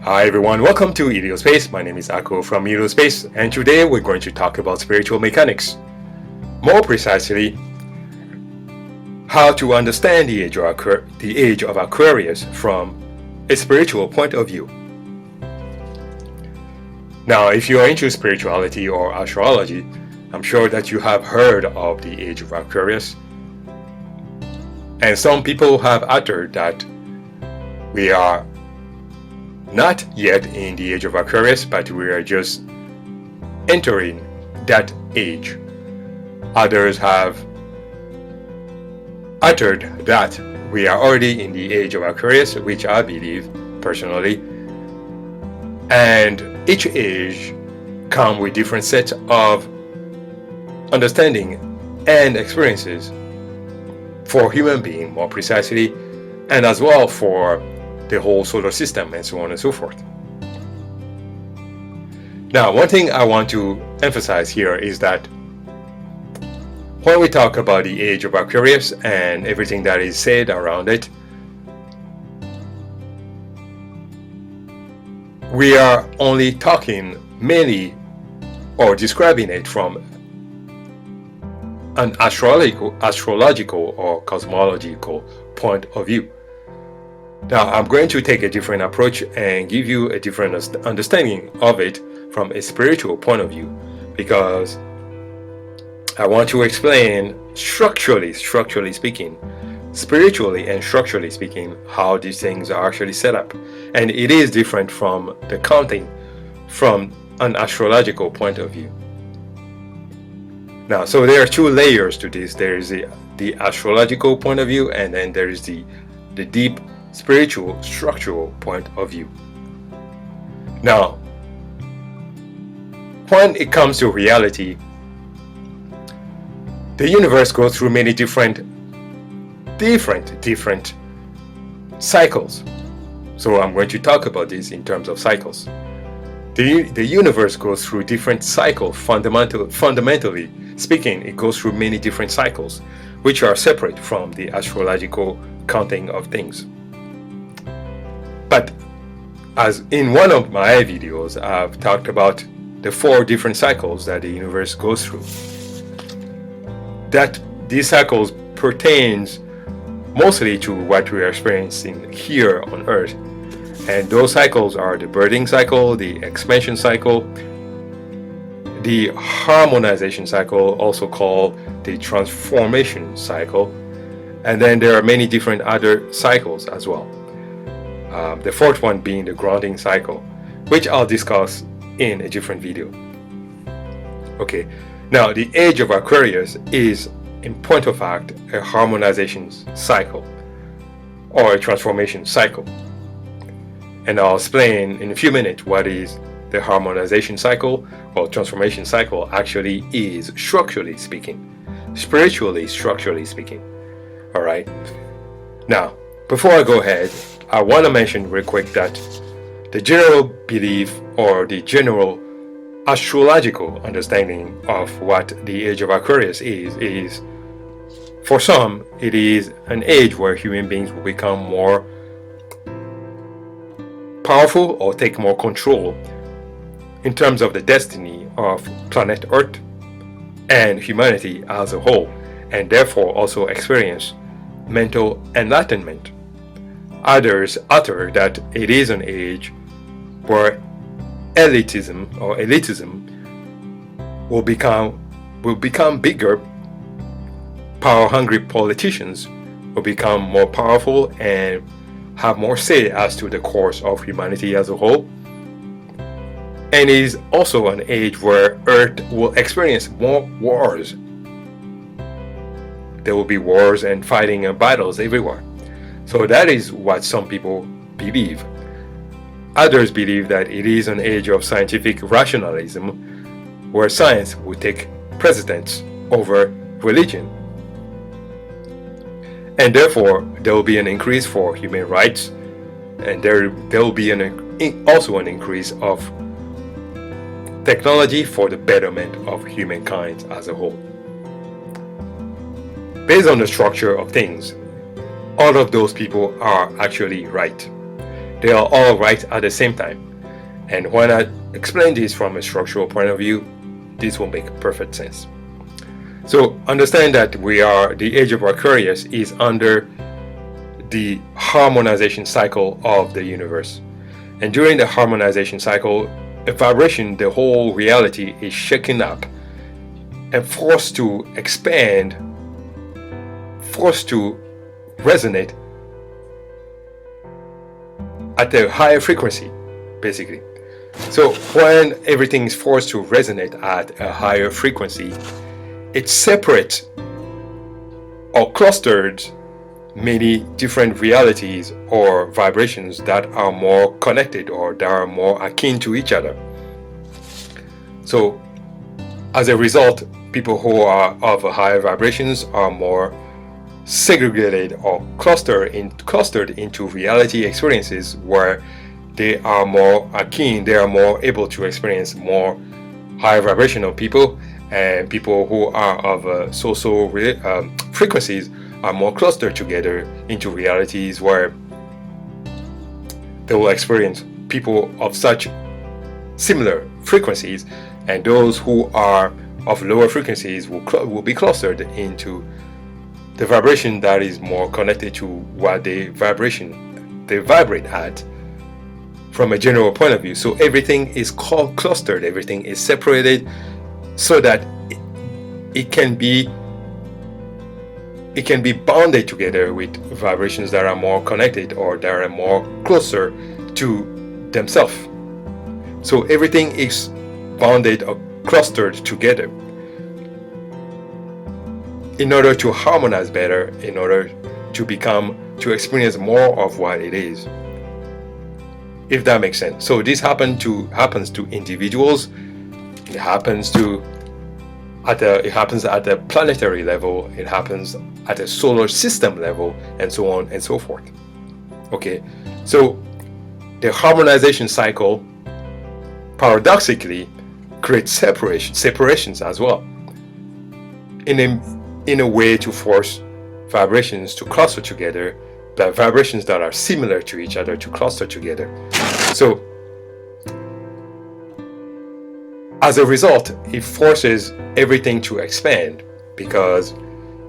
Hi everyone, welcome to Space. My name is Ako from Space, and today we're going to talk about spiritual mechanics. More precisely, how to understand the age of Aquarius from a spiritual point of view. Now, if you are into spirituality or astrology, I'm sure that you have heard of the age of Aquarius. And some people have uttered that we are not yet in the age of Aquarius, but we are just entering that age. Others have uttered that we are already in the age of Aquarius, which I believe personally. And each age comes with different sets of understanding and experiences for human being, more precisely, and as well for the whole solar system and so on and so forth. Now, one thing I want to emphasize here is that when we talk about the age of Aquarius and everything that is said around it, we are only talking mainly or describing it from an astrological or cosmological point of view. Now, I'm going to take a different approach and give you a different understanding of it from a spiritual point of view, because I want to explain structurally speaking, spiritually and structurally speaking, how these things are actually set up. And it is different from the counting from an astrological point of view. Now, so there are two layers to this. There is the astrological point of view, and then there is the deep spiritual structural point of view. Now, when it comes to reality, the universe goes through many different cycles. So I'm going to talk about this in terms of cycles. The universe goes through different cycles. Fundamentally speaking, it goes through many different cycles, which are separate from the astrological counting of things. But as in one of my videos, I've talked about the 4 different cycles that the universe goes through. That these cycles pertains mostly to what we are experiencing here on Earth. And those cycles are the birthing cycle, the expansion cycle, the harmonization cycle, also called the transformation cycle, and then there are many different other cycles as well. The 4th one being the grounding cycle, which I'll discuss in a different video. Okay, now the age of Aquarius is, in point of fact, a harmonization cycle or a transformation cycle. And I'll explain in a few minutes what is the harmonization cycle or transformation cycle actually is, structurally speaking, spiritually, structurally speaking. All right. Now, before I go ahead, I want to mention real quick that the general belief or the general astrological understanding of what the age of Aquarius is for some, it is an age where human beings will become more powerful or take more control in terms of the destiny of planet Earth and humanity as a whole, and therefore also experience mental enlightenment. Others utter that it is an age where elitism will become bigger. Power-hungry politicians will become more powerful and have more say as to the course of humanity as a whole. And it is also an age where Earth will experience more wars. There will be wars and fighting and battles everywhere. So that is what some people believe. Others believe that it is an age of scientific rationalism, where science will take precedence over religion. And therefore, there will be an increase for human rights, and there will be also an increase of technology for the betterment of humankind as a whole. Based on the structure of things, all of those people are actually right. They are all right at the same time. And when I explain this from a structural point of view, this will make perfect sense. So understand that the age of Aquarius is under the harmonization cycle of the universe. And during the harmonization cycle, a vibration, the whole reality is shaken up and forced to expand, forced to resonate at a higher frequency, basically. So when everything is forced to resonate at a higher frequency, it separates or clustered many different realities or vibrations that are more connected or that are more akin to each other. So as a result, people who are of higher vibrations are more segregated or clustered into reality experiences where they are more akin, they are more able to experience more higher vibrational people, and people who are of social frequencies are more clustered together into realities where they will experience people of such similar frequencies, and those who are of lower frequencies will be clustered into the vibration that is more connected to what they vibrate at from a general point of view. So everything is called clustered, everything is separated so that it can be bonded together with vibrations that are more connected or that are more closer to themselves. So everything is bonded or clustered together in order to harmonize better, in order to experience more of what it is, if that makes sense. So this happens to individuals. It happens at the planetary level. It happens at a solar system level, and so on and so forth. Okay, so the harmonization cycle paradoxically creates separations as well, in a way to force vibrations to cluster together, but vibrations that are similar to each other to cluster together. So as a result, it forces everything to expand, because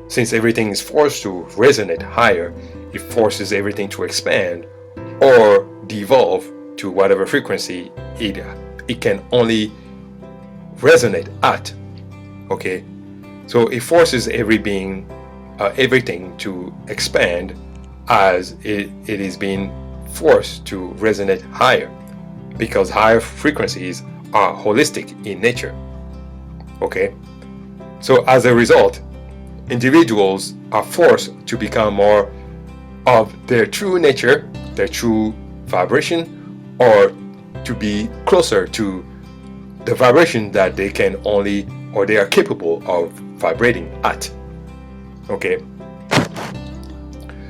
since everything is forced to resonate higher, it forces everything to expand or devolve to whatever frequency it can only resonate at. Okay, so it forces everything to expand as it is being forced to resonate higher, because higher frequencies are holistic in nature. Okay, so as a result, individuals are forced to become more of their true nature, their true vibration, or to be closer to the vibration that they can only, or they are capable of vibrating at. Okay,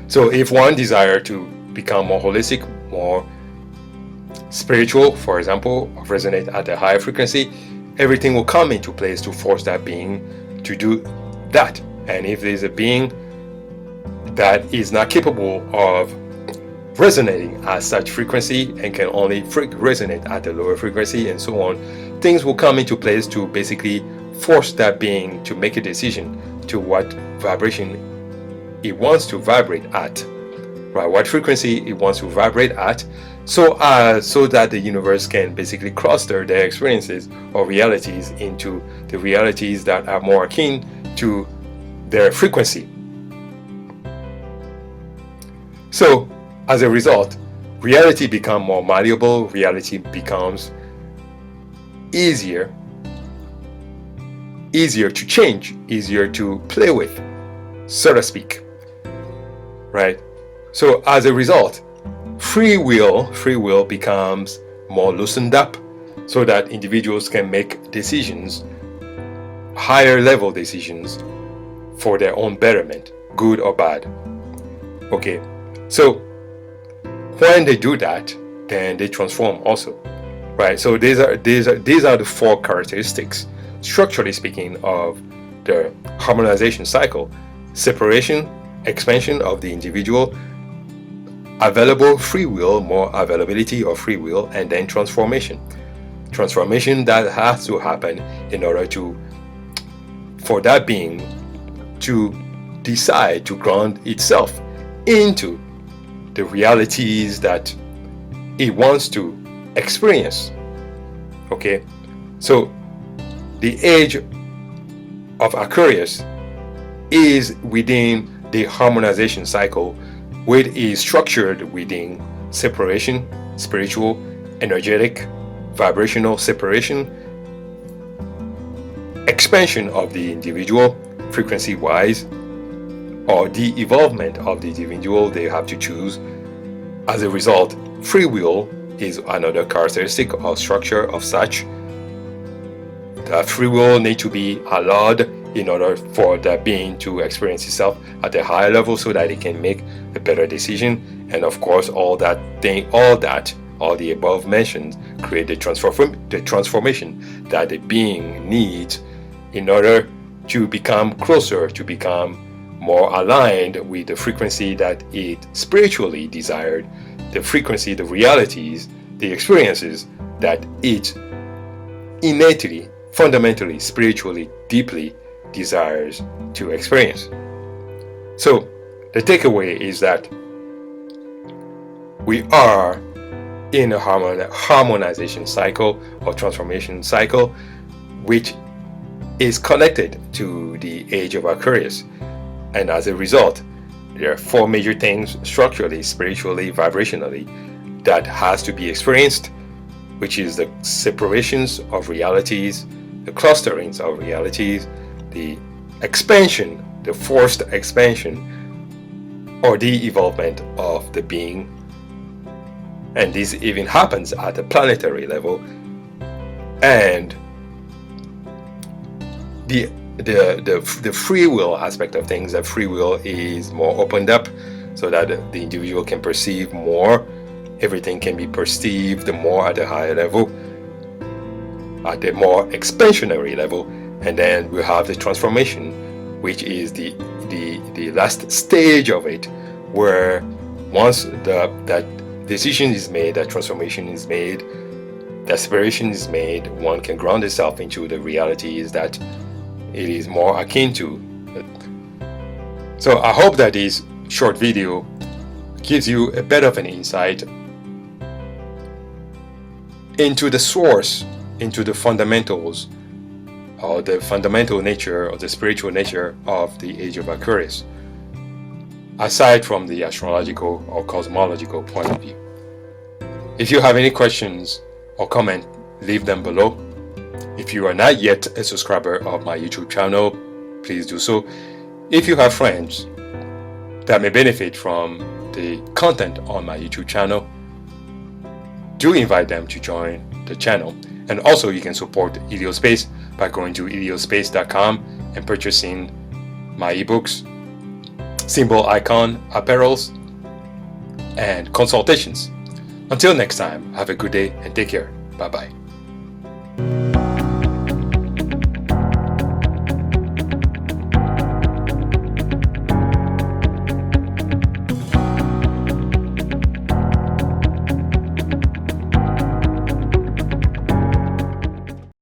so if one desire to become more holistic, more spiritual, for example, resonate at a higher frequency, everything will come into place to force that being to do that. And if there's a being that is not capable of resonating at such frequency and can only resonate at a lower frequency, and so on, things will come into place to basically force that being to make a decision to what vibration it wants to vibrate at, right? What frequency it wants to vibrate at, so that the universe can basically cluster their experiences or realities into the realities that are more akin to their frequency. So as a result, reality becomes more malleable, reality becomes easier to change, easier to play with, so to speak, right? So as a result, free will becomes more loosened up, so that individuals can make decisions, higher level decisions, for their own betterment, good or bad. Okay, so when they do that, then they transform also, right? So these are the four characteristics, structurally speaking, of the harmonization cycle: separation, expansion of the individual, available free will, more availability of free will, and then transformation. Transformation that has to happen in order for that being to decide to ground itself into the realities that it wants to experience. Okay, so the age of Aquarius is within the harmonization cycle, which is structured within separation, spiritual, energetic, vibrational separation, expansion of the individual frequency-wise, or de-evolvement of the individual. They have to choose. As a result, free will is another characteristic or structure of such. The free will need to be allowed in order for that being to experience itself at a higher level so that it can make a better decision. And of course, all the above mentioned create the transformation that the being needs in order to become closer, to become more aligned with the frequency that it spiritually desired, the frequency, the realities, the experiences that it innately, fundamentally, spiritually, deeply desires to experience. So the takeaway is that we are in a harmonization cycle or transformation cycle, which is connected to the age of Aquarius. And as a result, there are four major things structurally, spiritually, vibrationally that has to be experienced, which is the separations of realities, the clusterings of realities, the expansion, the forced expansion or de-evolvement of the being. And this even happens at the planetary level. And the free will aspect of things, that free will is more opened up so that the individual can perceive more. Everything can be perceived more at a higher level, at a more expansionary level. And then we have the transformation, which is the last stage of it, where once that decision is made, that transformation is made, that separation is made, one can ground itself into the realities that it is more akin to. So I hope that this short video gives you a bit of an insight into the source, into the fundamentals, or the fundamental nature or the spiritual nature of the age of Aquarius, aside from the astrological or cosmological point of view. If you have any questions or comment, leave them below. If you are not yet a subscriber of my YouTube channel, please do so. If you have friends that may benefit from the content on my YouTube channel, do invite them to join the channel. And also you can support Heliospace by going to heliospace.com and purchasing my ebooks, symbol icon apparels, and consultations. Until next time, have a good day and take care. Bye-bye.